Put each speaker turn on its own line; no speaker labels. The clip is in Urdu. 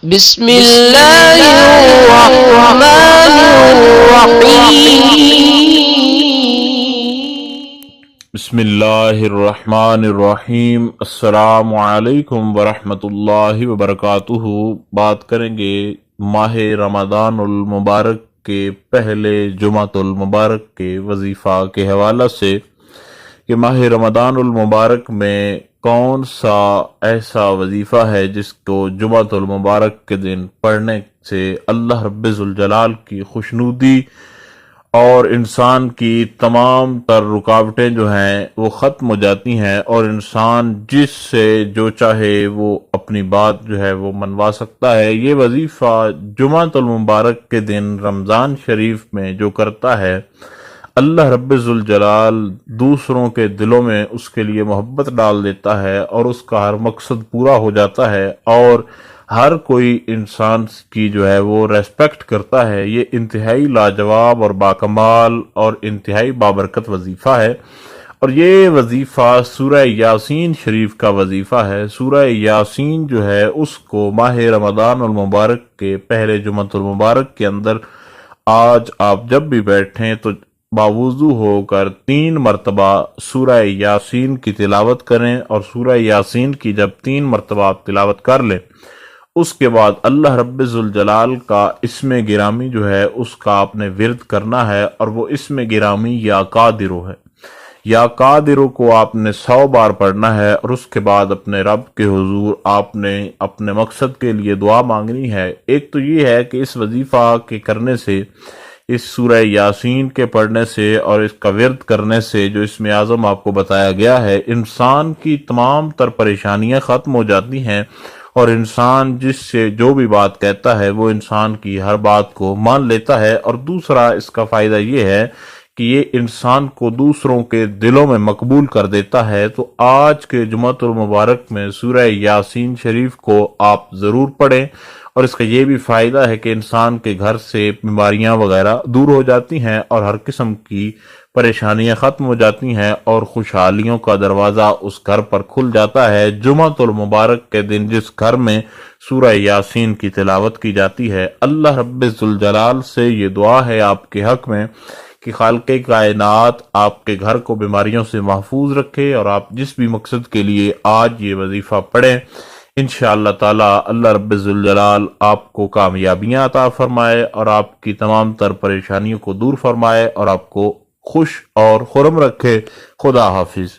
بسم اللہ الرحمن الرحیم
بسم اللہ الرحمن الرحیم۔ السلام علیکم ورحمۃ اللہ وبرکاتہ۔ بات کریں گے ماہ رمضان المبارک کے پہلے جمعۃ المبارک کے وظیفہ کے حوالہ سے کہ ماہ رمضان المبارک میں کون سا ایسا وظیفہ ہے جس کو جمعۃ المبارک کے دن پڑھنے سے اللہ رب ذوالجلال کی خوشنودی اور انسان کی تمام تر رکاوٹیں جو ہیں وہ ختم ہو جاتی ہیں اور انسان جس سے جو چاہے وہ اپنی بات جو ہے وہ منوا سکتا ہے۔ یہ وظیفہ جمعۃ المبارک کے دن رمضان شریف میں جو کرتا ہے، اللہ رب ذوالجلال دوسروں کے دلوں میں اس کے لیے محبت ڈال دیتا ہے اور اس کا ہر مقصد پورا ہو جاتا ہے اور ہر کوئی انسان کی جو ہے وہ ریسپیکٹ کرتا ہے۔ یہ انتہائی لاجواب اور باکمال اور انتہائی بابرکت وظیفہ ہے، اور یہ وظیفہ سورہ یاسین شریف کا وظیفہ ہے۔ سورہ یاسین جو ہے اس کو ماہ رمضان المبارک کے پہلے جمعۃ المبارک کے اندر آج آپ جب بھی بیٹھیں تو باوضو ہو کر 3 مرتبہ سورہ یاسین کی تلاوت کریں، اور سورہ یاسین کی جب 3 مرتبہ آپ تلاوت کر لیں اس کے بعد اللہ رب ذوالجلال کا اسم گرامی جو ہے اس کا آپ نے ورد کرنا ہے، اور وہ اسم گرامی یا قادرو ہے۔ یا قادرو کو آپ نے 100 بار پڑھنا ہے، اور اس کے بعد اپنے رب کے حضور آپ نے اپنے مقصد کے لیے دعا مانگنی ہے۔ ایک تو یہ ہے کہ اس وظیفہ کے کرنے سے، اس سورہ یاسین کے پڑھنے سے اور اس کا ورد کرنے سے جو اسم اعظم آپ کو بتایا گیا ہے، انسان کی تمام تر پریشانیاں ختم ہو جاتی ہیں، اور انسان جس سے جو بھی بات کہتا ہے وہ انسان کی ہر بات کو مان لیتا ہے۔ اور دوسرا اس کا فائدہ یہ ہے کہ یہ انسان کو دوسروں کے دلوں میں مقبول کر دیتا ہے۔ تو آج کے جمعۃ المبارک میں سورہ یاسین شریف کو آپ ضرور پڑھیں، اور اس کا یہ بھی فائدہ ہے کہ انسان کے گھر سے بیماریاں وغیرہ دور ہو جاتی ہیں اور ہر قسم کی پریشانیاں ختم ہو جاتی ہیں، اور خوشحالیوں کا دروازہ اس گھر پر کھل جاتا ہے۔ جمعۃ المبارک کے دن جس گھر میں سورہ یاسین کی تلاوت کی جاتی ہے، اللہ رب ذوالجلال سے یہ دعا ہے آپ کے حق میں کہ خالق کائنات آپ کے گھر کو بیماریوں سے محفوظ رکھے، اور آپ جس بھی مقصد کے لیے آج یہ وظیفہ پڑھیں انشاءاللہ تعالی اللہ رب ذوالجلال آپ کو کامیابیاں عطا فرمائے اور آپ کی تمام تر پریشانیوں کو دور فرمائے اور آپ کو خوش اور خرم رکھے۔ خدا حافظ۔